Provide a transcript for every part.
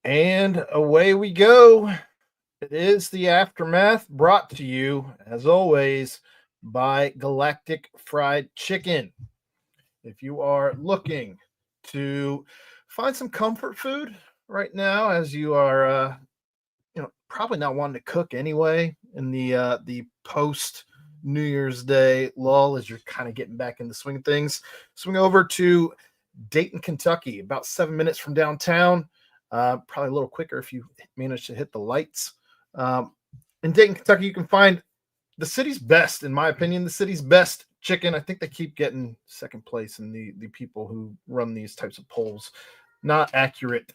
And away we go. It is the aftermath brought to you, as always, by Galactic Fried Chicken. If you are looking to find some comfort food right now, as you are, probably not wanting to cook anyway in the post New Year's Day lull, as you're kind of getting back in the swing of things, swing over to Dayton, Kentucky, about 7 minutes from downtown. Probably a little quicker if you manage to hit the lights. In Dayton, Kentucky, you can find the city's best, in my opinion, the city's best chicken. I think they keep getting second place in the people who run these types of polls. Not accurate.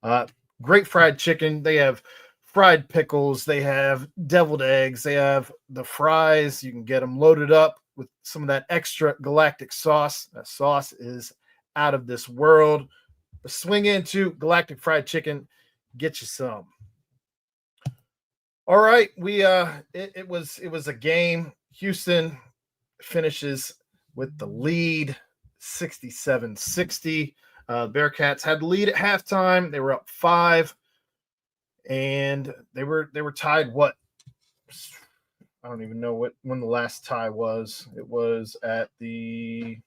Uh, Great fried chicken. They have fried pickles. They have deviled eggs. They have the fries. You can get them loaded up with some of that extra galactic sauce. That sauce is out of this world. Swing into Galactic Fried Chicken. Get you some. All right, it was a game. Houston finishes with the lead, 67-60. Bearcats had the lead at halftime. They were up 5, and they were tied. What? I don't even know when the last tie was. It was at the.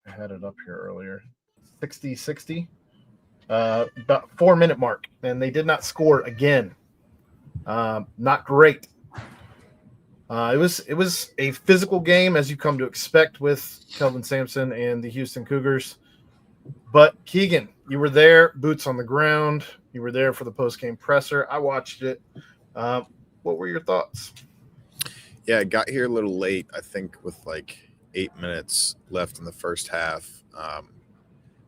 I had it up here earlier. 60-60. About 4-minute mark, and they did not score again. Not great. It was a physical game, as you come to expect with Kelvin Sampson and the Houston Cougars. But Keegan, you were there, boots on the ground. You were there for the post-game presser. I watched it. What were your thoughts? Yeah, I got here a little late, I think, with like 8 minutes left in the first half.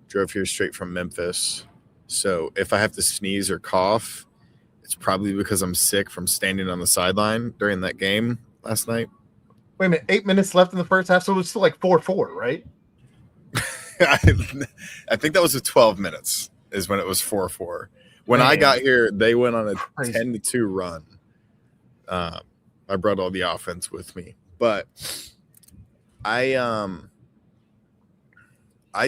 Drove here straight from Memphis. So if I have to sneeze or cough, it's probably because I'm sick from standing on the sideline during that game last night. Wait a minute, 8 minutes left in the first half, so it was still like 4-4, right? I think that was the 12 minutes is when it was 4-4. When I got here, they went on a 10-2 run. I brought all the offense with me. But I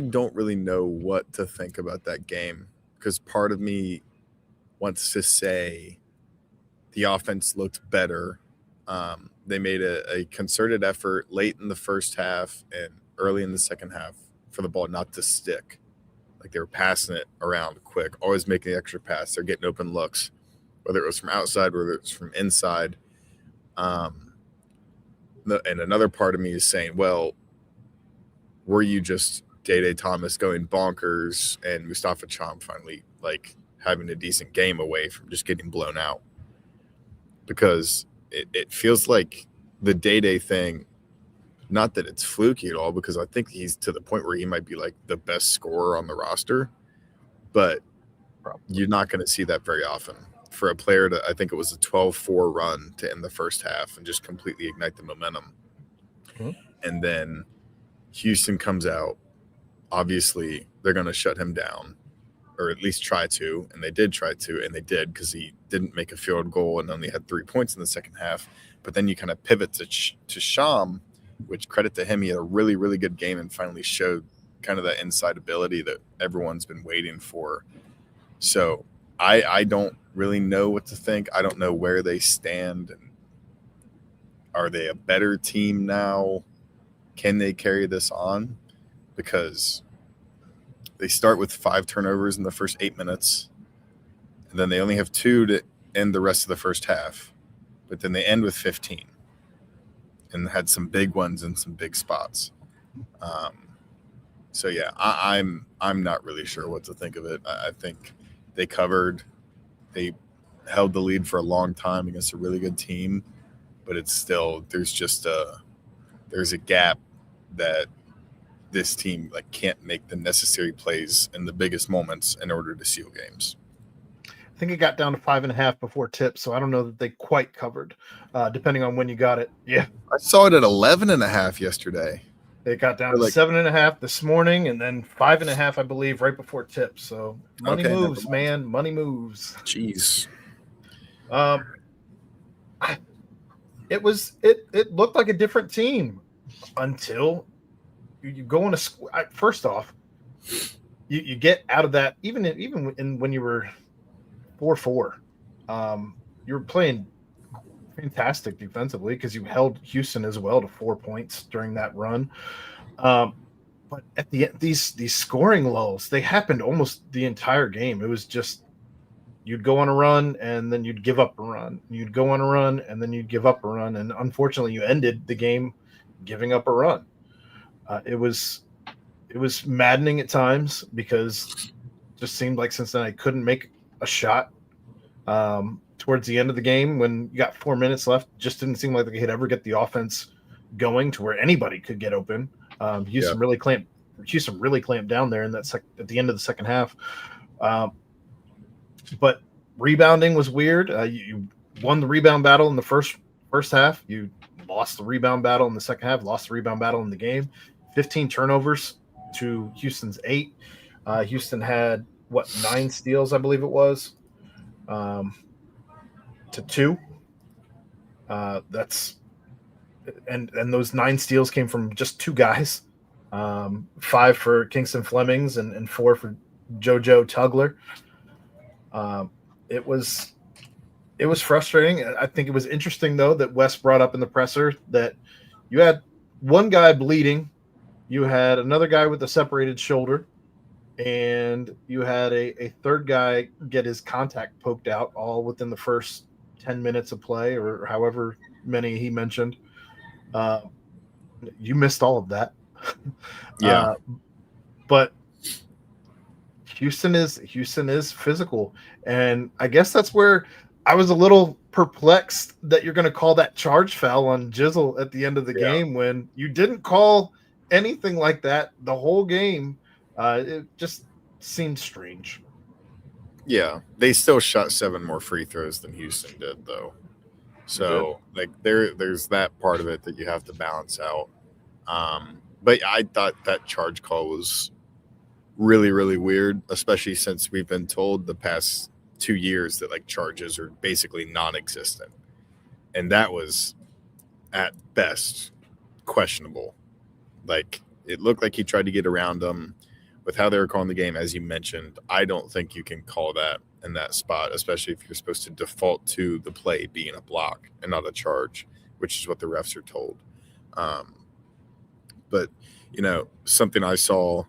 don't really know what to think about that game, because part of me wants to say the offense looked better. They made a concerted effort late in the first half and early in the second half for the ball not to stick. Like, they were passing it around quick, always making the extra pass. They're getting open looks, whether it was from outside, whether it was from inside. And another part of me is saying, well, were you just Day Thomas going bonkers and Mustafa Cham finally like having a decent game away from just getting blown out? Because it feels like the Day thing, not that it's fluky at all, because I think he's to the point where he might be like the best scorer on the roster, but you're not going to see that very often for a player to, I think it was a 12-4 run to end the first half and just completely ignite the momentum. Mm-hmm. And then Houston comes out. Obviously, they're going to shut him down, or at least try to, and they did try to, and they did, because he didn't make a field goal and only had 3 points in the second half. But then you kind of pivot to Sham, which, credit to him, he had a really, really good game and finally showed kind of that inside ability that everyone's been waiting for. So I don't really know what to think. I don't know where they stand. And are they a better team now? Can they carry this on? Because they start with 5 turnovers in the first 8 minutes, and then they only have 2 to end the rest of the first half. But then they end with 15 and had some big ones in some big spots. So yeah, I'm not really sure what to think of it. I think they covered. They held the lead for a long time against a really good team, but it's still, there's a gap that this team like can't make the necessary plays in the biggest moments in order to seal games. I think it got down to 5.5 before tips, so I don't know that they quite covered, depending on when you got it. Yeah, I saw it at 11.5 yesterday. It got down to 7.5 this morning, and then 5.5, I believe, right before tips. So money moves, man. Money moves. Jeez. It looked like a different team until you go on a first off. you get out of that even when you were 4-4, you were playing fantastic defensively because you held Houston as well to 4 points during that run. But at the end, these scoring lulls, they happened almost the entire game. It was just you'd go on a run and then you'd give up a run. You'd go on a run and then you'd give up a run. And unfortunately, you ended the game giving up a run. It was maddening at times because it just seemed like Cincinnati couldn't make a shot. Towards the end of the game, when you got 4 minutes left, just didn't seem like they could ever get the offense going to where anybody could get open. Houston really clamped down there in that at the end of the second half. But rebounding was weird. You won the rebound battle in the first half. You lost the rebound battle in the second half. Lost the rebound battle in the game. 15 turnovers to Houston's 8. Houston had 9 steals, I believe it was, to 2. And those 9 steals came from just 2 guys. 5 for Kingston Flemings and 4 for JoJo Tugler. It was frustrating. I think it was interesting though that Wes brought up in the presser that you had one guy bleeding, you had another guy with a separated shoulder, and you had a third guy get his contact poked out all within the first 10 minutes of play or however many he mentioned. You missed all of that. Yeah. But Houston is physical. And I guess that's where I was a little perplexed that you're going to call that charge foul on Jizzle at the end of the game when you didn't call anything like that the whole game. It just seemed strange. Yeah, they still shot 7 more free throws than Houston did, though. So, like, there's that part of it that you have to balance out. But I thought that charge call was really, really weird, especially since we've been told the past 2 years that, like, charges are basically non-existent. And that was, at best, questionable. Like, it looked like he tried to get around them. With how they were calling the game, as you mentioned, I don't think you can call that in that spot, especially if you're supposed to default to the play being a block and not a charge, which is what the refs are told. But, something I saw,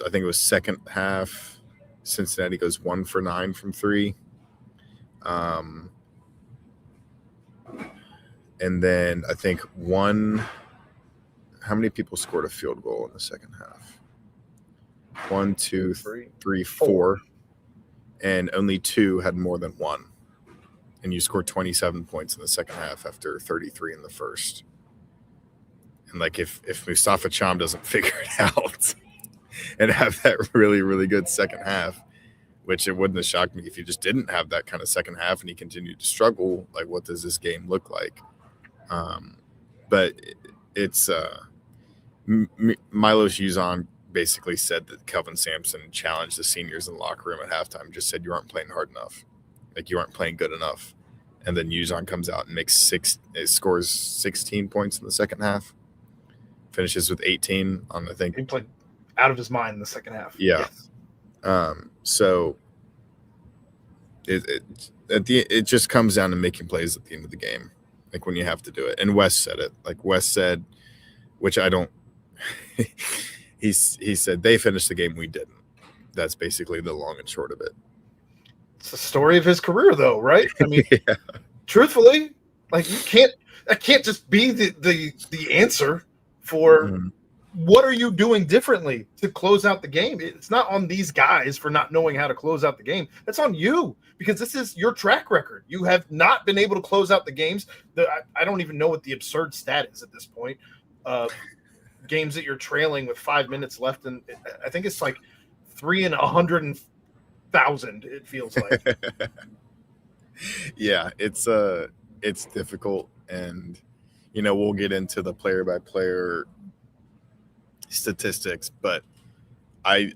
I think it was second half, Cincinnati goes 1 for 9 from 3. And then I think how many people scored a field goal in the second half? 1, 2, 3, 4, and only 2 had more than 1. And you scored 27 points in the second half after 33 in the first. And like if Mustafa Cham doesn't figure it out and have that really, really good second half, which it wouldn't have shocked me if he just didn't have that kind of second half and he continued to struggle, like what does this game look like? But it's Milos Uzon basically said that Kelvin Sampson challenged the seniors in the locker room at halftime, just said you aren't playing hard enough, like you aren't playing good enough. And then Uzon comes out and scores 16 points in the second half, finishes with 18 on, I think. He played out of his mind in the second half. Yeah. Yes. So it just comes down to making plays at the end of the game, like when you have to do it. And Wes said it, like Wes said, which I don't. He said they finished the game, we didn't. That's basically the long and short of it. It's the story of his career, though, right? I mean, truthfully, like that can't just be the answer for what are you doing differently to close out the game. It's not on these guys for not knowing how to close out the game. It's on you because this is your track record. You have not been able to close out the games. I don't even know what the absurd stat is at this point. Games that you're trailing with 5 minutes left, and I think it's like 3 in 100,000. It feels like. Yeah, it's difficult, and we'll get into the player by player statistics, but I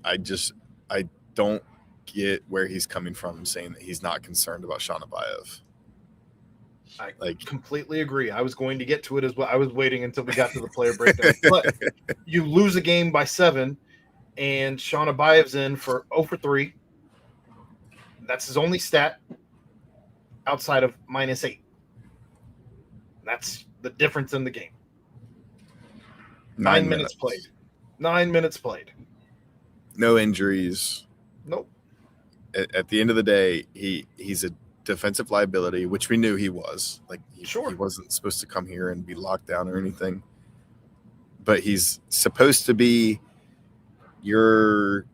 don't get where he's coming from saying that he's not concerned about Shanabayev. I completely agree. I was going to get to it as well. I was waiting until we got to the player breakdown. But you lose a game by 7, and Sean Abayev's in for 0 for 3. That's his only stat outside of -8. That's the difference in the game. 9 minutes played. 9 minutes played. No injuries. Nope. At the end of the day, he's a defensive liability, which we knew he was. Like, he wasn't supposed to come here and be locked down or anything. But he's supposed to be your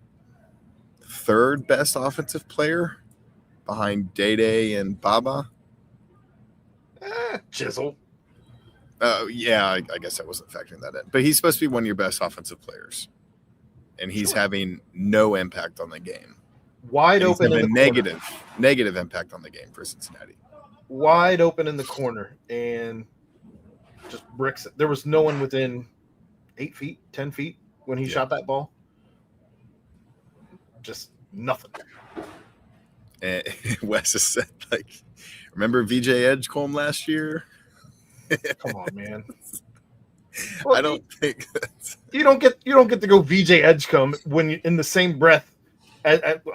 third best offensive player behind Day and Baba. Chisel. Yeah, I guess I wasn't factoring that in. But he's supposed to be one of your best offensive players. And he's having no impact on the game. Wide open in the negative impact on the game for Cincinnati. Wide open in the corner and just bricks it. There was no one within 8 feet, 10 feet when he shot that ball. Just nothing. And Wes has said, like, remember VJ Edgecombe last year? Come on, man. Well, I don't think that's... you don't get to go VJ Edgecombe when you in the same breath.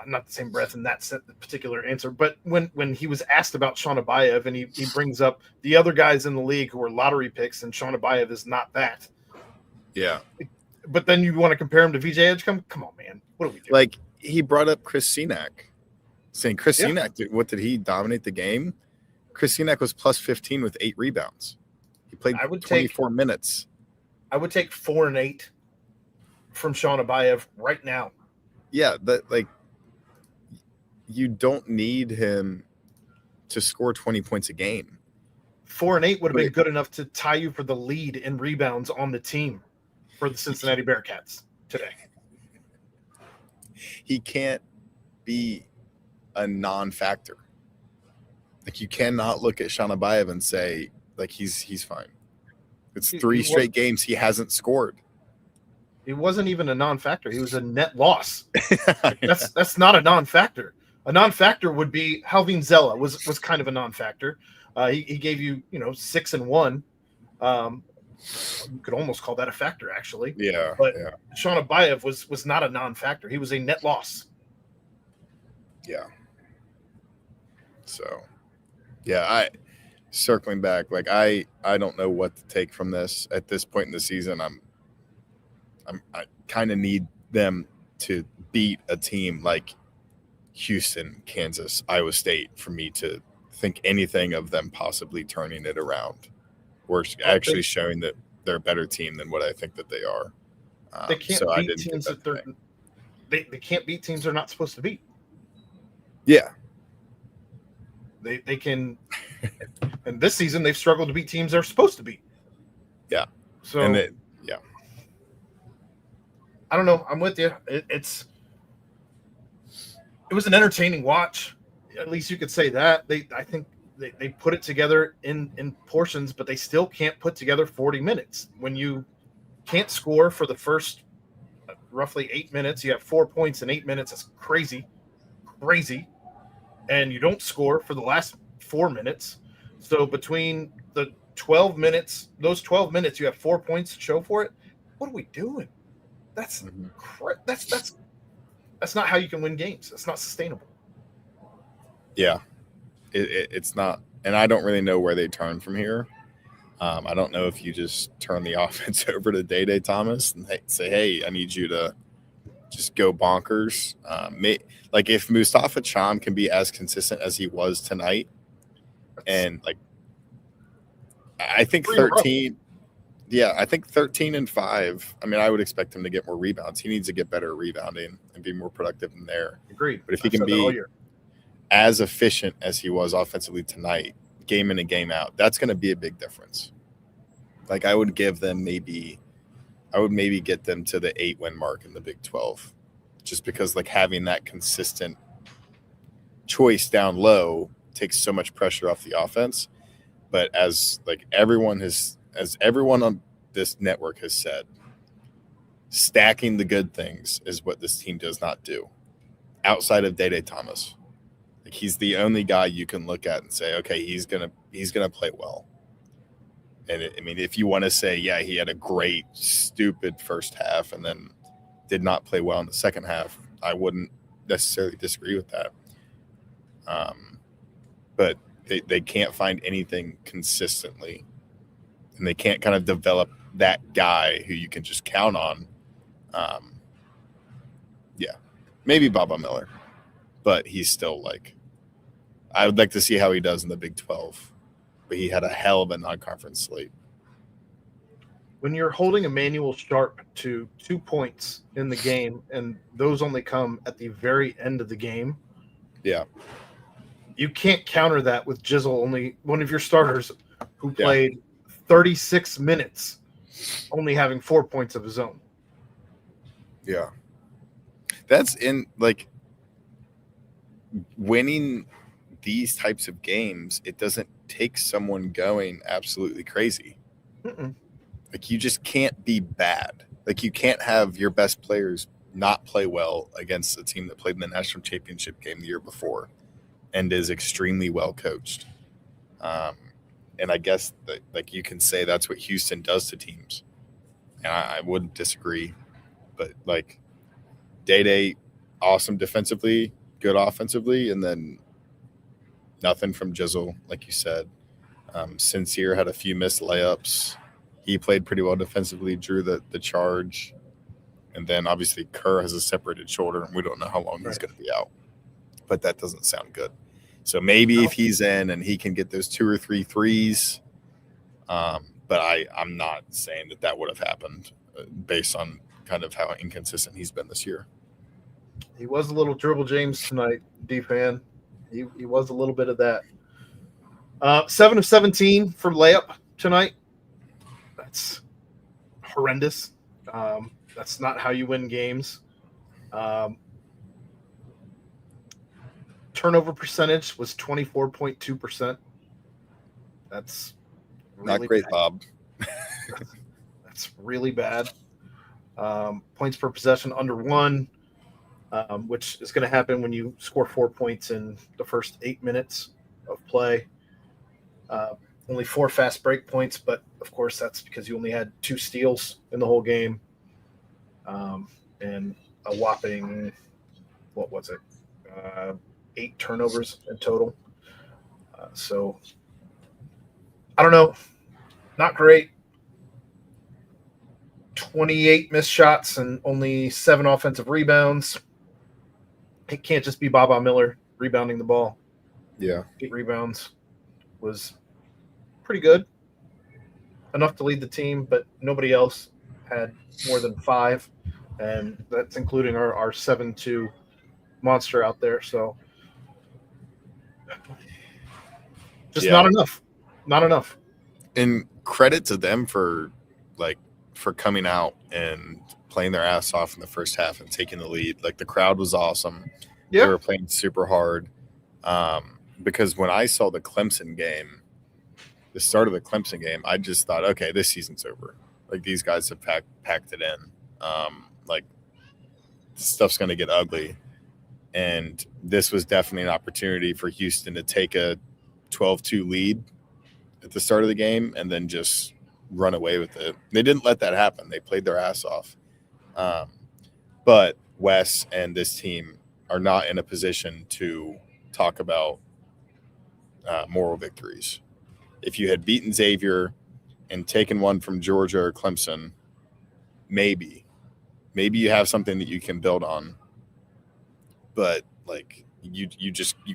Not the same breath in that particular answer, but when he was asked about Sean Abayev and he brings up the other guys in the league who are lottery picks and Sean Abayev is not that. Yeah. But then you want to compare him to VJ Edgecombe? Come on, man. What are we doing? Like, he brought up Chris Senack, saying Chris Senack, what did he dominate the game? Chris Senack was plus 15 with 8 rebounds. He played 24 minutes. I would take 4 and 8 from Sean Abayev right now. Yeah, but like, you don't need him to score 20 points a game. 4 and 8 would have been good enough to tie you for the lead in rebounds on the team for the Cincinnati Bearcats today. He can't be a non-factor. Like, you cannot look at Sean Abayev and say, like, he's fine. It's 3 straight games he hasn't scored. He wasn't even a non-factor. He was a net loss. That's not a non-factor. A non-factor would be Halvin Zella was kind of a non-factor. He gave you 6 and 1. You could almost call that a factor, actually. Yeah. But Sean Abayev was not a non-factor. He was a net loss. Yeah. So, yeah, circling back, like, I don't know what to take from this at this point in the season. I kind of need them to beat a team like Houston, Kansas, Iowa State for me to think anything of them possibly turning it around. Or actually showing that they're a better team than what I think that they are. They can't beat teams that they can't beat teams they're not supposed to beat. Yeah. They can, and this season they've struggled to beat teams they're supposed to beat. Yeah. So yeah. I don't know. I'm with you. It was an entertaining watch. At least you could say that. I think they put it together in portions, but they still can't put together 40 minutes. When you can't score for the first roughly 8 minutes, you have 4 points in 8 minutes. That's crazy. And you don't score for the last 4 minutes. So between the 12 minutes, those 12 minutes, you have 4 points to show for it. What are we doing? That's not how you can win games. That's not sustainable. Yeah, it's not. And I don't really know where they turn from here. I don't know if you just turn the offense over to Day Thomas and say, hey, I need you to just go bonkers. Like, if Mustafa Cham can be as consistent as he was tonight, and like, I think 13. Yeah, I think 13 and 5. I mean, I would expect him to get more rebounds. He needs to get better at rebounding and be more productive in there. Agreed. But if he can be as efficient as he was offensively tonight, game in and game out, that's going to be a big difference. Like, I would maybe get them to the 8-win mark in the Big 12, just because, like, having that consistent choice down low takes so much pressure off the offense. But as everyone on this network has said, stacking the good things is what this team does not do. Outside of Day Thomas, like, he's the only guy you can look at and say, okay, he's gonna play well. And I mean, if you want to say, yeah, he had a great stupid first half and then did not play well in the second half. I wouldn't necessarily disagree with that. But they can't find anything consistently, and they can't kind of develop that guy who you can just count on. Maybe Baba Miller, but he's still like, I would like to see how he does in the Big 12, but he had a hell of a non-conference slate. When you're holding Emmanuel Sharp to 2 points in the game, and those only come at the very end of the game, yeah, you can't counter that with Jizzle, only one of your starters who played 36 minutes, only having 4 points of his own. Yeah. That's in like winning these types of games. It doesn't take someone going absolutely crazy. Mm-mm. Like you just can't be bad. Like you can't have your best players not play well against a team that played in the national championship game the year before and is extremely well coached. And I guess that, like you can say that's what Houston does to teams. And I wouldn't disagree. But like Day, awesome defensively, good offensively, and then nothing from Jizzle, like you said. Sincere had a few missed layups. He played pretty well defensively, drew the charge. And then obviously Kerr has a separated shoulder, and we don't know how long he's going to be out. But that doesn't sound good. So maybe if he's in and he can get those 2 or 3 threes, but I'm not saying that would have happened based on kind of how inconsistent he's been this year. He was a little Dribble James tonight, D-Fan. He was a little bit of that. 7 of 17 for layup tonight. That's horrendous. That's not how you win games. Turnover percentage was 24.2%. That's really not great, bad. Bob. That's really bad. Points per possession under 1. Which is going to happen when you score 4 points in the first 8 minutes of play. Only 4 fast break points, but of course that's because you only had 2 steals in the whole game, and a whopping, 8 turnovers in total. So I don't know, not great. 28 missed shots and only 7 offensive rebounds. It can't just be Baba Miller rebounding the ball. Yeah. 8 rebounds was pretty good. Enough to lead the team, but nobody else had more than 5. And that's including our 7-2 monster out there. So just not enough. Not enough. And credit to them for coming out and playing their ass off in the first half and taking the lead. Like the crowd was awesome. Yeah. They were playing super hard. Because when I saw the Clemson game, the start of the Clemson game, I just thought, okay, this season's over. Like these guys have packed it in. Like stuff's going to get ugly. And this was definitely an opportunity for Houston to take a 12-2 lead at the start of the game and then just run away with it. They didn't let that happen. They played their ass off. But Wes and this team are not in a position to talk about moral victories. If you had beaten Xavier and taken one from Georgia or Clemson, maybe you have something that you can build on. But like you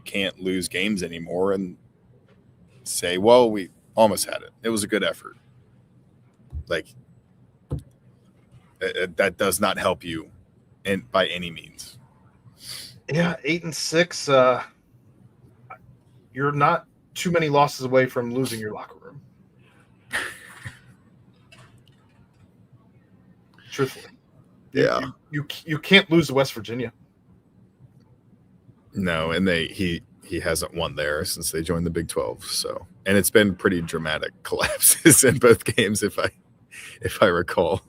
can't lose games anymore and say, well, we almost had it. It was a good effort. Like that does not help you by any means. Yeah, 8-6. You're not too many losses away from losing your locker room. Truthfully. Yeah. You can't lose to West Virginia. No, and he hasn't won there since they joined the Big 12. So, and it's been pretty dramatic collapses in both games if I recall.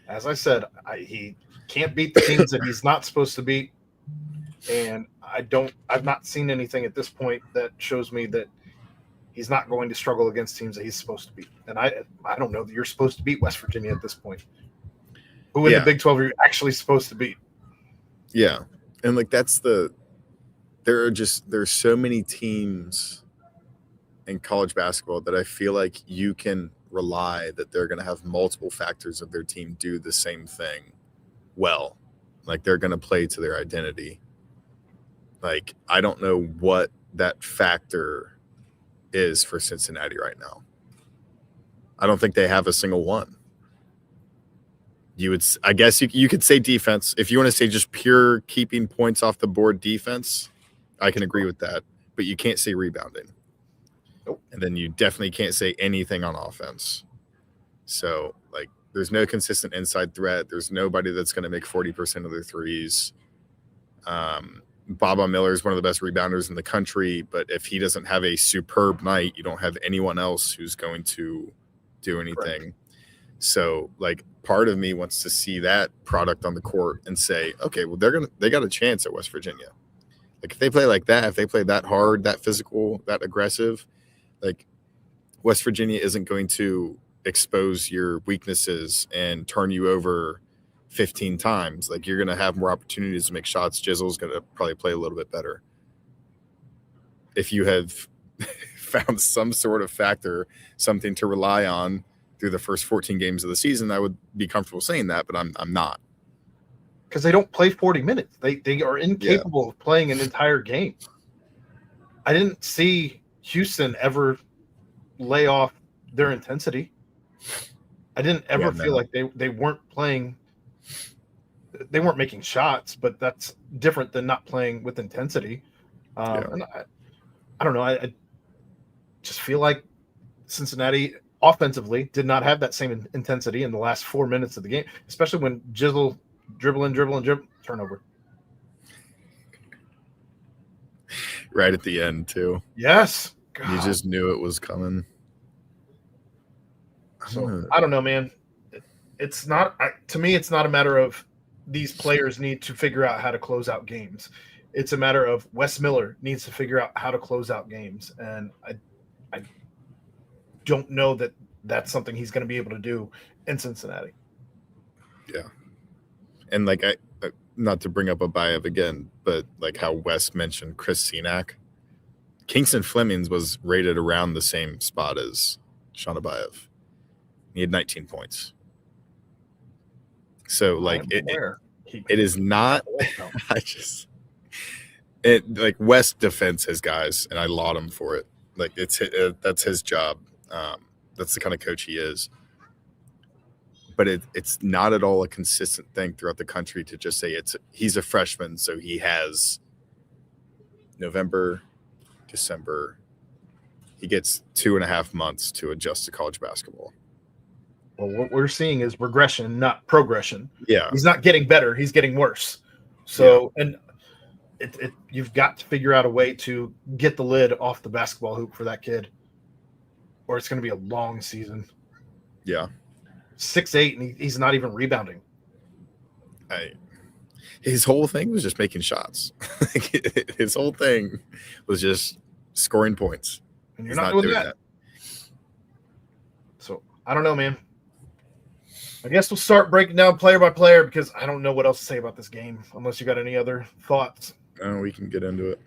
As I said, he can't beat the teams that he's not supposed to beat. And I've not seen anything at this point that shows me that he's not going to struggle against teams that he's supposed to beat. And I don't know that you're supposed to beat West Virginia at this point. Who in the Big 12 are you actually supposed to beat? Yeah. And like there's so many teams in college basketball that I feel like you can rely that they're going to have multiple factors of their team do the same thing well. Like they're going to play to their identity. Like I don't know what that factor is for Cincinnati right now. I don't think they have a single one. I guess you could say defense. If you want to say just pure keeping points off the board defense, I can agree with that. But you can't say rebounding. Nope. And then you definitely can't say anything on offense. So, like, there's no consistent inside threat. There's nobody that's going to make 40% of their threes. Baba Miller is one of the best rebounders in the country, but if he doesn't have a superb night, you don't have anyone else who's going to do anything. Correct. So, like, part of me wants to see that product on the court and say, okay, well, they got a chance at West Virginia. Like, if they play like that, if they play that hard, that physical, that aggressive, like, West Virginia isn't going to expose your weaknesses and turn you over 15 times. Like, you're going to have more opportunities to make shots. Jizzle's going to probably play a little bit better. If you have found some sort of factor, something to rely on through the first 14 games of the season, I would be comfortable saying that, but I'm not. Because they don't play 40 minutes. They are incapable of playing an entire game. I didn't see Houston ever lay off their intensity. I didn't ever feel like they weren't playing. They weren't making shots, but that's different than not playing with intensity. And I don't know. I just feel like Cincinnati offensively did not have that same intensity in the last 4 minutes of the game, especially when Jizzle dribble, turnover. Right at the end, too. Yes. God. You just knew it was coming. So I don't know, man. It's not to me. It's not a matter of these players need to figure out how to close out games. It's a matter of Wes Miller needs to figure out how to close out games, and I don't know that that's something he's going to be able to do in Cincinnati. Yeah, and like I not to bring up Abayev again, but like how Wes mentioned Chris Senack, Kingston Flemings was rated around the same spot as Sean Abayev. He had 19 points. So like it is not. Like West defends his guys, and I laud him for it. Like that's his job. That's the kind of coach he is. But it's not at all a consistent thing throughout the country to just say he's a freshman, so he has November, December. He gets 2.5 months to adjust to college basketball. Well, what we're seeing is regression, not progression. Yeah. He's not getting better. He's getting worse. So, and you've got to figure out a way to get the lid off the basketball hoop for that kid, or it's going to be a long season. Yeah. 6'8", and he's not even rebounding. His whole thing was just making shots. His whole thing was just scoring points. And you're not doing that. So, I don't know, man. I guess we'll start breaking down player by player because I don't know what else to say about this game unless you got any other thoughts. We can get into it.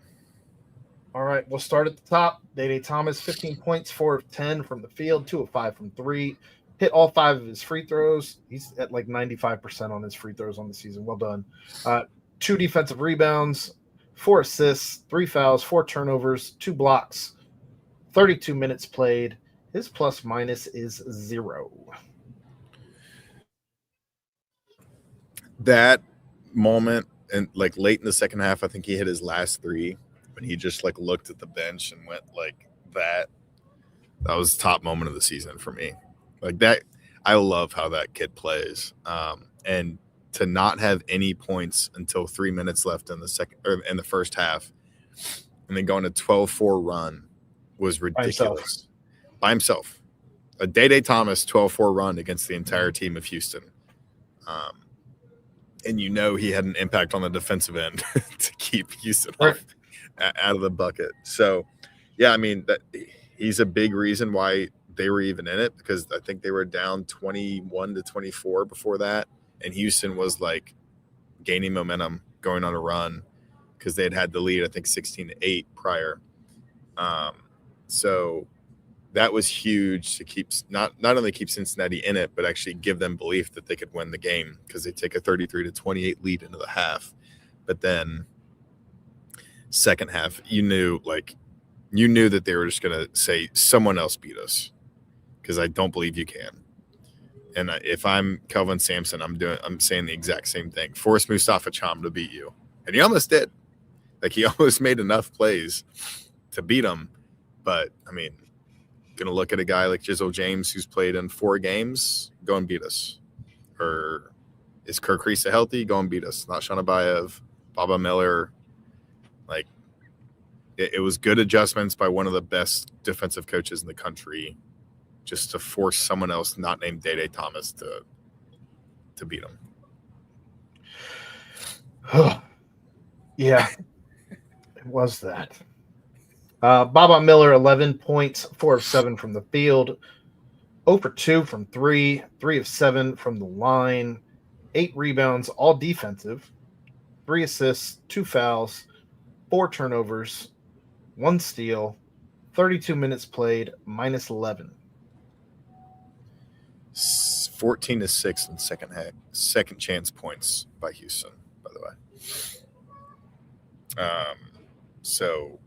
All right, we'll start at the top. Day Thomas, 15 points, 4 of 10 from the field, 2 of 5 from 3. Hit all 5 of his free throws. He's at like 95% on his free throws on the season. Well done. 2 defensive rebounds, 4 assists, 3 fouls, 4 turnovers, 2 blocks, 32 minutes played. His plus minus is 0. That moment, and like late in the second half, I think he hit his last 3 when he just like looked at the bench and went like that. That was the top moment of the season for me. Like that, I love how that kid plays. And to not have any points until 3 minutes left in the first half, and then going a 12-4 run was ridiculous. By himself. A Day Thomas 12-4 run against the entire team of Houston. And you know he had an impact on the defensive end to keep Houston out of the bucket. So, yeah, I mean, he's a big reason why they were even in it because I think they were down 21-24 before that. and Houston was like gaining momentum, going on a run because they had the lead, I think 16-8 prior. So that was huge to keep not only keep Cincinnati in it, but actually give them belief that they could win the game because they take a 33-28 lead into the half. But then second half, you knew that they were just going to say someone else beat us because I don't believe you can. And if I'm Kelvin Sampson, I'm saying the exact same thing. Force Mustafa Cham to beat you. And he almost did. Like, he almost made enough plays to beat him. But, I mean, going to look at a guy like Jizzle James who's played in 4 games, go and beat us. Or is Kirk Risa healthy? Go and beat us. Not Shanabayev, Baba Miller. Like, it was good adjustments by one of the best defensive coaches in the country just to force someone else not named Day Thomas to beat him. Yeah, it was that. Baba Miller, 11 points, 4 of 7 from the field, 0 for 2 from 3, 3 of 7 from the line, 8 rebounds, all defensive, 3 assists, 2 fouls, 4 turnovers, 1 steal, 32 minutes played, minus 11. 14-6 in second chance points by Houston, by the way. So,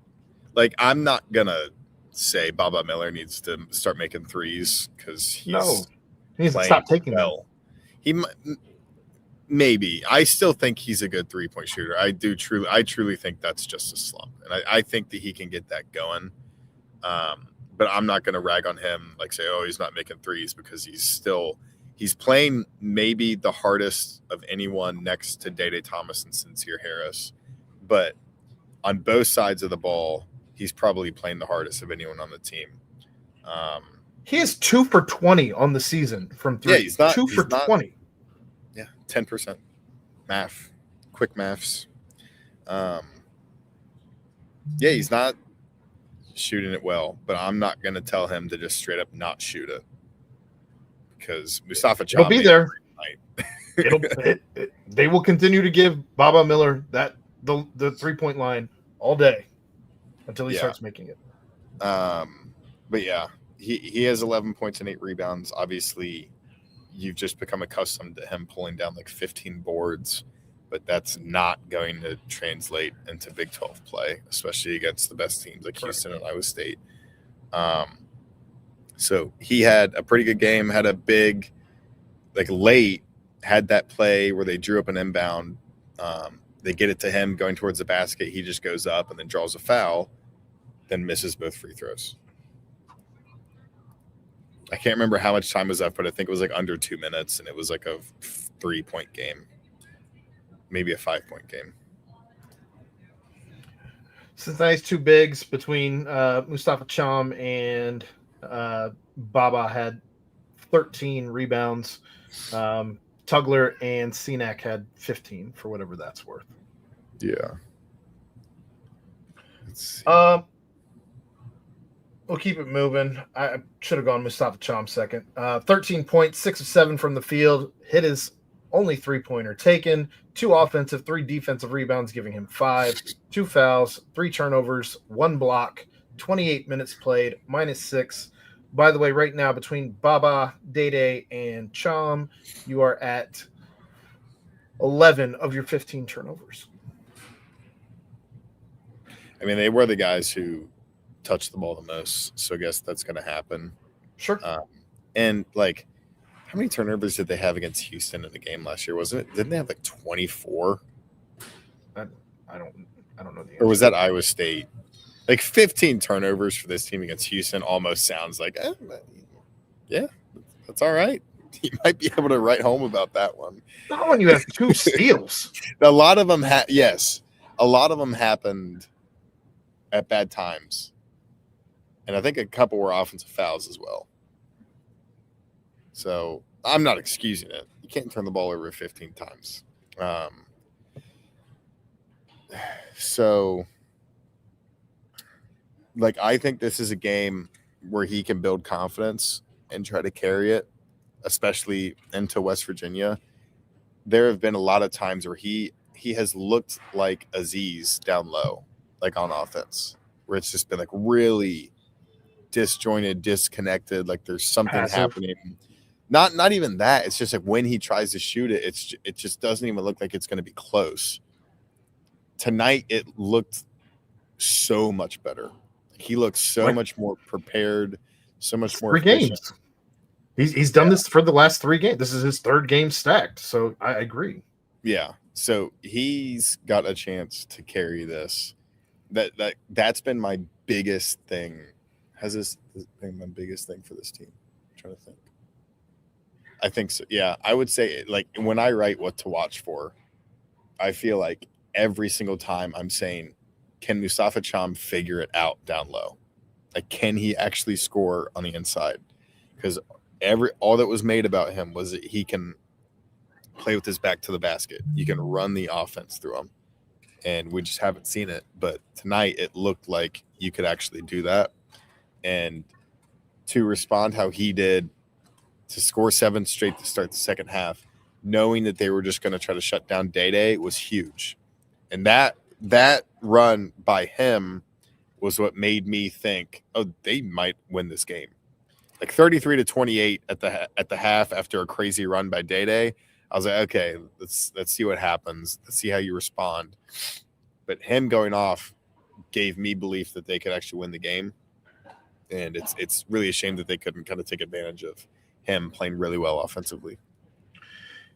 like, I'm not gonna say Baba Miller needs to start making threes because he needs to stop taking them. He maybe. I still think he's a good 3-point shooter. I truly think that's just a slump, and I think that he can get that going. But I'm not going to rag on him, like say, oh, he's not making threes, because he's playing maybe the hardest of anyone next to Day Thomas and Sincere Harris. But on both sides of the ball, he's probably playing the hardest of anyone on the team. He is 2 for 20 on the season from 3. Yeah, he's not 2 for 20. Yeah, 10%. Quick maths. Yeah, he's not shooting it well, but I'm not going to tell him to just straight up not shoot it, because Mustafa Cham will be there. They will continue to give Baba Miller the 3-point line all day until he starts making it. But yeah, he has 11 points and 8 rebounds. Obviously, you've just become accustomed to him pulling down like 15 boards, but that's not going to translate into Big 12 play, especially against the best teams like Houston and Iowa State. So he had a pretty good game, had a big, late, had that play where they drew up an inbound. They get it to him going towards the basket. He just goes up and then draws a foul, then misses both free throws. I can't remember how much time was left, but I think it was under 2 minutes, and it was a 3-point game. Maybe a 5-point game. Cincinnati's 2 bigs between Mustafa Cham and Baba had 13 rebounds. Tugler and Cenac had 15, for whatever that's worth. Yeah. We'll keep it moving. I should have gone Mustafa Cham second. 13 points, 6 of 7 from the field. Hit his only 3-pointer taken. 2 offensive, 3 defensive rebounds, giving him 5. 2 fouls, 3 turnovers, 1 block. 28 minutes played, minus 6. By the way, right now between Baba, Day, and Cham, you are at 11 of your 15 turnovers. I mean, they were the guys who touched the ball the most, so I guess that's going to happen. Sure. And how many turnovers did they have against Houston in the game last year? Didn't they have 24? I don't know the answer. Or was that Iowa State? 15 turnovers for this team against Houston almost sounds like, yeah, that's all right. You might be able to write home about that one. Not when you have 2 steals. A lot of them a lot of them happened at bad times. And I think a couple were offensive fouls as well. So I'm not excusing it. You can't turn the ball over 15 times. I think this is a game where he can build confidence and try to carry it, especially into West Virginia. there have been a lot of times where he has looked like Aziz down low, like on offense, where it's just been like really disjointed, disconnected, like there's something Passive. happening. Not even that. It's just like when he tries to shoot it, it just doesn't even look like it's going to be close. Tonight it looked so much better. He looks so much more prepared, so much more efficient. Games. He's done this for the last 3 games. This is his 3rd game stacked, so I agree. Yeah, so he's got a chance to carry this. That's been my biggest thing. Has this been my biggest thing for this team? I'm trying to think. I think so. Yeah, I would say, like, when I write what to watch for, I feel like every single time I'm saying, can Mustafa Cham figure it out down low? Like, can he actually score on the inside? Because all that was made about him was that he can play with his back to the basket. You can run the offense through him. And we just haven't seen it. But tonight it looked like you could actually do that. And to respond how he did, to score 7 straight to start the second half, knowing that they were just going to try to shut down Day was huge. And that run by him was what made me think, oh, they might win this game. Like 33-28 at the half after a crazy run by Day. I was like, okay, let's see what happens. Let's see how you respond. But him going off gave me belief that they could actually win the game. And it's really a shame that they couldn't kind of take advantage of him playing really well offensively.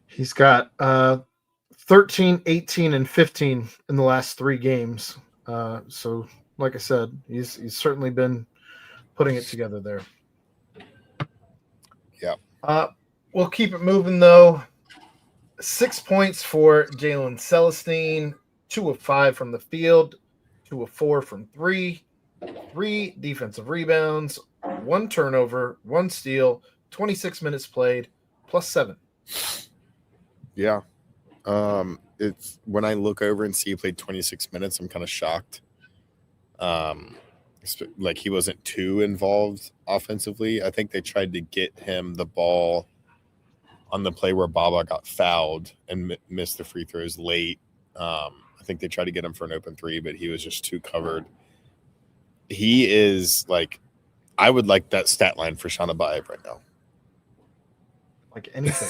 He's got 13, 18, and 15 in the last 3 games. So, like I said, he's certainly been putting it together there. Yeah. We'll keep it moving, though. 6 points for Jalen Celestine, 2 of 5 from the field, 2 of 4 from 3, 3 defensive rebounds, 1 turnover, 1 steal, 26 minutes played, +7. Yeah. It's when I look over and see he played 26 minutes, I'm kind of shocked. Like he wasn't too involved offensively. I think they tried to get him the ball on the play where Baba got fouled and missed the free throws late. I think they tried to get him for an open 3, but he was just too covered. He is like, I would like that stat line for Shana Baev right now. Like anything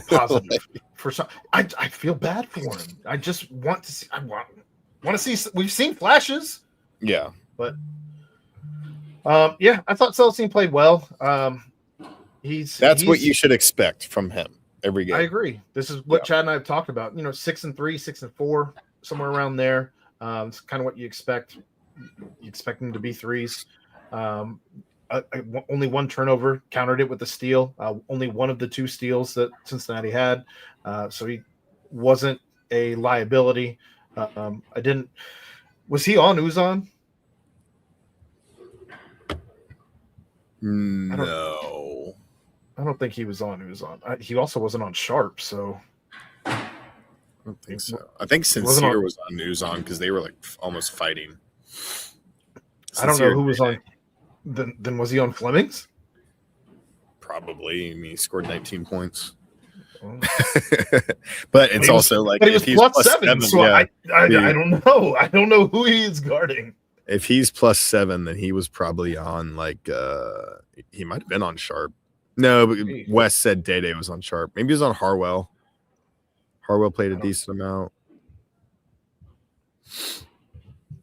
positive for some. I feel bad for him. I just want to see. I want to see. We've seen flashes. Yeah, but yeah, I thought Celestine played well. That's what you should expect from him every game. I agree. This is what Chad and I have talked about. 6-3, 6-4, somewhere around there. It's kind of what you expect. You expect him to be threes. Only 1 turnover, countered it with a steal. Only one of the 2 steals that Cincinnati had. So he wasn't a liability. Was he on Uzon? No. I don't think he was on Uzon. He also wasn't on Sharp, so. I don't think so. I think Sincere was on Uzon because they were like almost fighting. I don't know who was on. Then was he on Fleming's? Probably. I mean, he scored 19 points. But it's also like but he was +7. So yeah. I don't know. I don't know who he is guarding. If he's +7, then he was probably on like he might have been on Sharp. No, but Wes said Day was on Sharp. Maybe he was on Harwell. Harwell played a decent amount.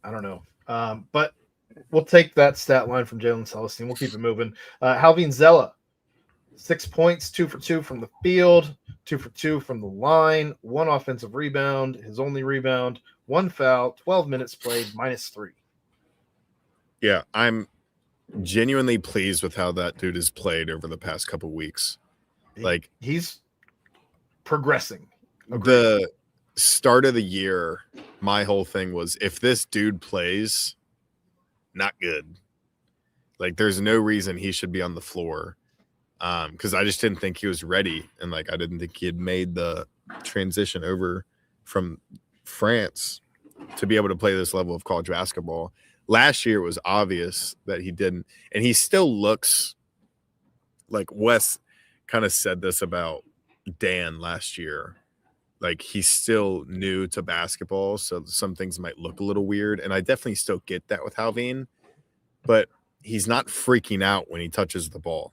I don't know. But we'll take that stat line from Jalen Celestine. We'll keep it moving. Halvin Zella, 6 points, 2 for 2 from the field, 2 for 2 from the line, 1 offensive rebound, his only rebound, 1 foul, 12 minutes played, -3. Yeah, I'm genuinely pleased with how that dude has played over the past couple weeks. Like he's progressing. The start of the year, my whole thing was if this dude plays, not good. Like there's no reason he should be on the floor. Because I just didn't think he was ready. And like I didn't think he had made the transition over from France to be able to play this level of college basketball. Last year it was obvious that he didn't. And he still looks like Wes kind of said this about Dan last year. like he's still new to basketball, so some things might look a little weird, and I definitely still get that with Halveen, but he's not freaking out when he touches the ball.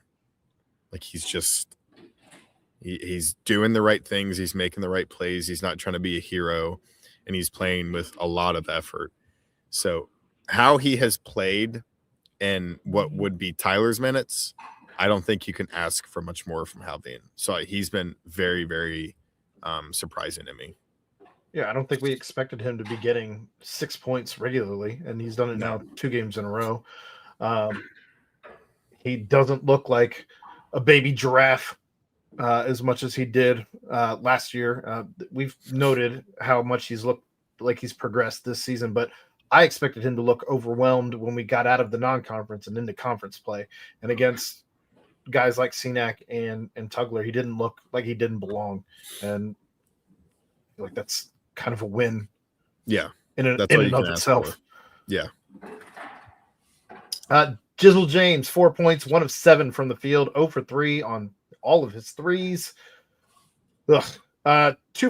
Like he's doing the right things, he's making the right plays, he's not trying to be a hero, and he's playing with a lot of effort. So how he has played and what would be Tyler's minutes, I don't think you can ask for much more from Halveen. So he's been very, very surprising to me. Yeah, I don't think we expected him to be getting 6 points regularly, and he's done it now 2 games in a row. He doesn't look like a baby giraffe as much as he did last year. We've noted how much he's looked like he's progressed this season, but I expected him to look overwhelmed when we got out of the non-conference and into conference play. And against guys like Cenac and Tugler, he didn't look like he didn't belong. And like that's kind of a win. Yeah. In and of itself. Yeah. Jizzle James, 4 points, 1 of 7 from the field, 0 for 3 on all of his threes. 2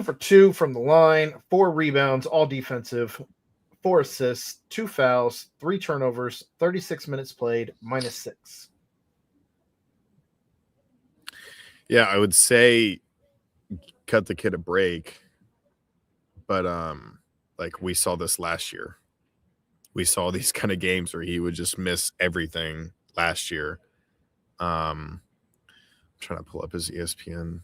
for 2 from the line, 4 rebounds, all defensive, 4 assists, 2 fouls, 3 turnovers, 36 minutes played, -6. Yeah, I would say cut the kid a break. But like we saw this last year. We saw these kind of games where he would just miss everything last year. I'm trying to pull up his ESPN.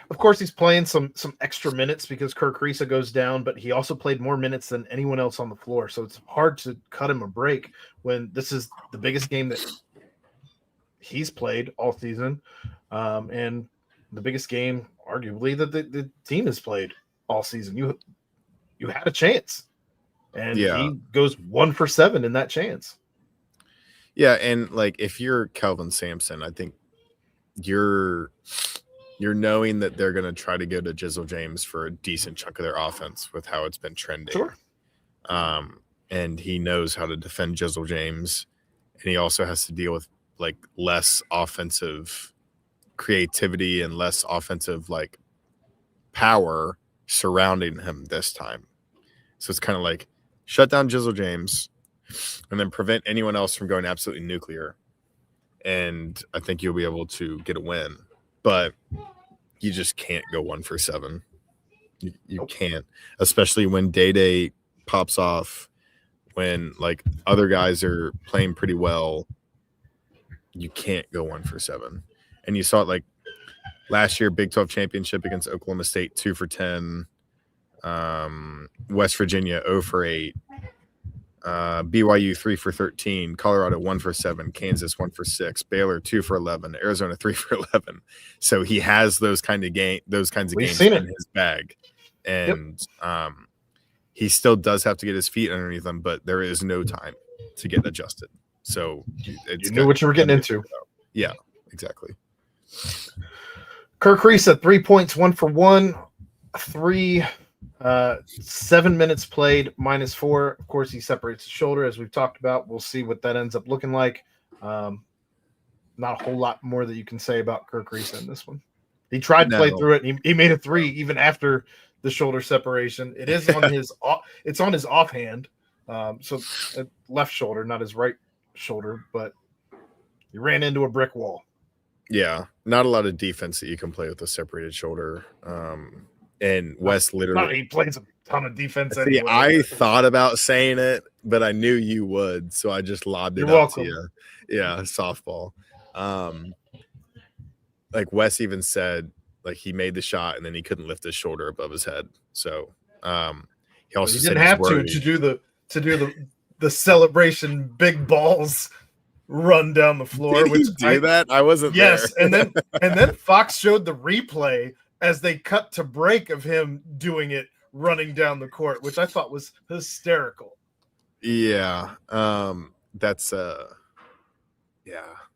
Of course, he's playing some extra minutes because Kirk Risa goes down, but he also played more minutes than anyone else on the floor. So it's hard to cut him a break when this is the biggest game that he's played all season, and the biggest game, arguably, that the team has played all season. You had a chance, and he goes 1 for 7 in that chance. Yeah, and like if you're Kelvin Sampson, I think you're knowing that they're going to try to go to Jizzle James for a decent chunk of their offense with how it's been trending. Sure. And he knows how to defend Jizzle James, and he also has to deal with like less offensive creativity and less offensive like power surrounding him this time. So it's kind of like shut down Jizzle James and then prevent anyone else from going absolutely nuclear. And I think you'll be able to get a win. But you just can't go 1 for 7. You can't, especially when Day pops off, when like other guys are playing pretty well. You can't go 1 for 7. And you saw it like last year, Big 12 championship against Oklahoma State, 2 for 10. West Virginia, 0 for 8. BYU 3 for 13, Colorado 1 for 7, Kansas 1 for 6, Baylor 2 for 11, Arizona 3 for 11. So he has those kinds of games in his bag, and he still does have to get his feet underneath him, but there is no time to get adjusted. So you knew what you were getting into. Yeah, exactly. Kirk Risa, 3 points, 1 for 1, 3. 7 minutes played, -4. Of course, he separates his shoulder, as we've talked about. We'll see what that ends up looking like. Not a whole lot more that you can say about Kirk Risa in this one. He tried to play through it, and he made a 3 even after the shoulder separation. It is on his it's on his offhand, so left shoulder, not his right shoulder, but he ran into a brick wall. Yeah, not a lot of defense that you can play with a separated shoulder. And Wes literally he plays a ton of defense. See, anyway. I thought about saying it, but I knew you would, so I just lobbed it up to you. Yeah, softball. Like Wes even said, like he made the shot and then he couldn't lift his shoulder above his head. So he also didn't have to do the celebration big balls run down the floor. Did he do that? I wasn't there. Yes, and then Fox showed the replay as they cut to break of him doing it, running down the court, which I thought was hysterical. Yeah. That's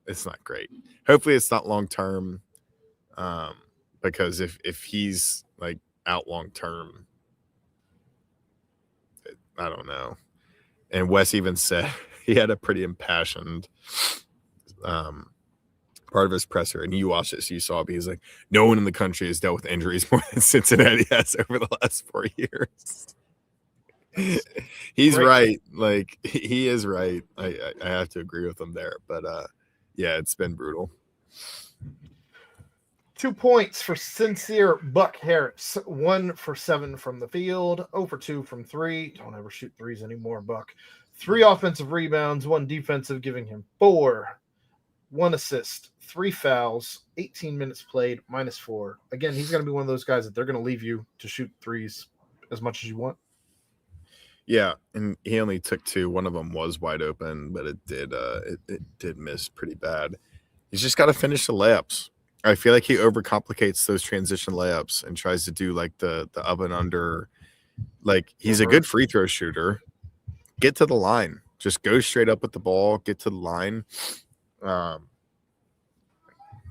it's not great. Hopefully it's not long term. Because if he's like out long term, I don't know. And Wes even said he had a pretty impassioned part of his presser, and you watched it, so you saw it. But he's like, no one in the country has dealt with injuries more than Cincinnati has over the last 4 years. He's Great. right. Like, he is right. I have to agree with him there. But yeah, it's been brutal. 2 points for sincere Buck Harris. 1 for 7 from the field. 0 for 2 from 3. Don't ever shoot threes anymore, Buck. 3 offensive rebounds, 1 defensive, giving him 4. 1 assist, 3 fouls, 18 minutes played, -4. Again, he's going to be one of those guys that they're going to leave you to shoot threes as much as you want. Yeah, and he only took 2. One of them was wide open, but it did miss pretty bad. He's just got to finish the layups. I feel like he overcomplicates those transition layups and tries to do like the up and under. Like, he's a good free throw shooter. Get to the line. Just go straight up with the ball. Get to the line.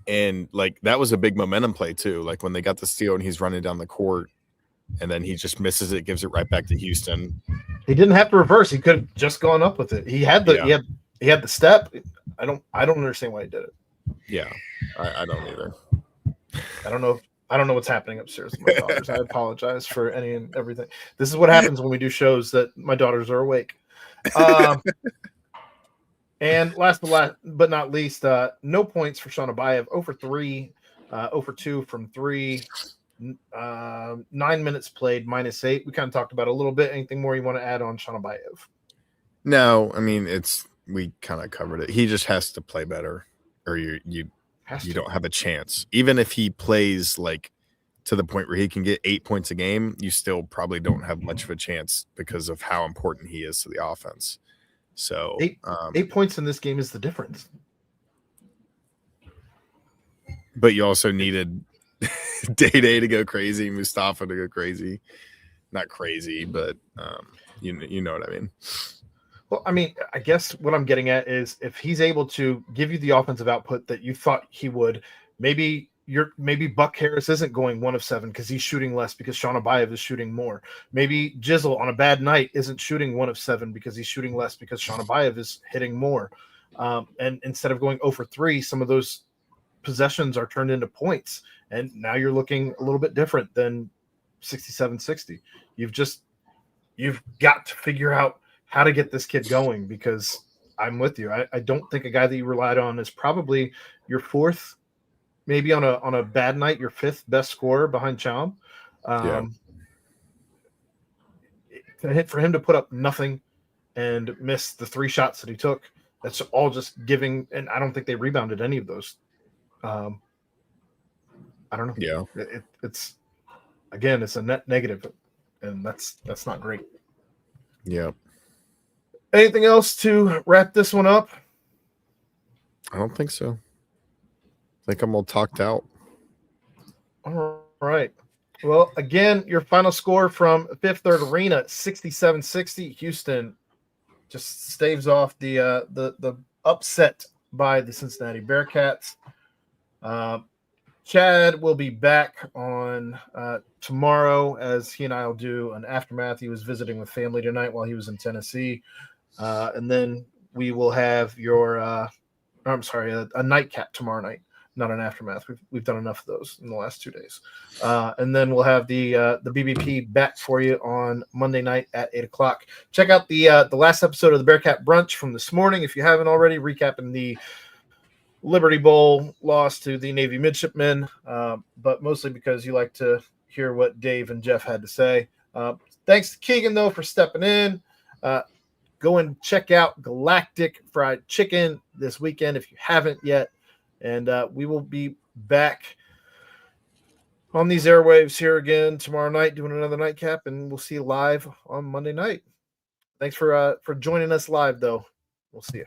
And like, that was a big momentum play too. Like, when they got the steal and he's running down the court, and then he just misses it, gives it right back to Houston. He didn't have to reverse. He could have just gone up with it. He had the he had the step. I don't understand why he did it. Yeah, I don't either. I don't know what's happening upstairs with my daughters. I apologize for any and everything. This is what happens when we do shows that my daughters are awake. And last but not least, no points for Sean Abayev. 0 for 3, 0 for 2 from 3. 9 minutes played, -8. We kind of talked about it a little bit. Anything more you want to add on Sean Abayev? No, I mean, we kind of covered it. He just has to play better, or you don't have a chance. Even if he plays like to the point where he can get 8 points a game, you still probably don't have much of a chance because of how important he is to the offense. So 8 points in this game is the difference. But you also needed Day to go crazy, Mustafa to go crazy. Not crazy, but you know what I mean. Well, I mean, I guess what I'm getting at is if he's able to give you the offensive output that you thought he would, maybe Buck Harris isn't going 1 of 7 because he's shooting less because Sean Abayev is shooting more. Maybe Jizzle on a bad night isn't shooting 1 of 7 because he's shooting less because Sean Abayev is hitting more. And instead of going 0 for 3, some of those possessions are turned into points. And now you're looking a little bit different than 67-60. You've got to figure out how to get this kid going, because I'm with you. I don't think a guy that you relied on is probably your 4th, maybe on a bad night, your 5th best scorer behind Chom. For him to put up nothing and miss the 3 shots that he took, that's all just giving. And I don't think they rebounded any of those. I don't know. Yeah, it's again, it's a net negative, and that's not great. Yeah. Anything else to wrap this one up? I don't think so. I think I'm all talked out. All right. Well, again, your final score from Fifth Third Arena, 67-60. Houston just staves off the upset by the Cincinnati Bearcats. Chad will be back on tomorrow, as he and I will do an aftermath. He was visiting with family tonight while he was in Tennessee. And then we will have a nightcap tomorrow night, not an aftermath. We've done enough of those in the last 2 days. And then we'll have the BBP back for you on Monday night at 8:00. Check out the last episode of the Bearcat Brunch from this morning if you haven't already, recapping the Liberty Bowl loss to the Navy midshipmen, but mostly because you like to hear what Dave and Jeff had to say. Thanks to Keegan, though, for stepping in. Go and check out Galactic Fried Chicken this weekend if you haven't yet. And we will be back on these airwaves here again tomorrow night doing another nightcap, and we'll see you live on Monday night. Thanks for joining us live, though. We'll see you.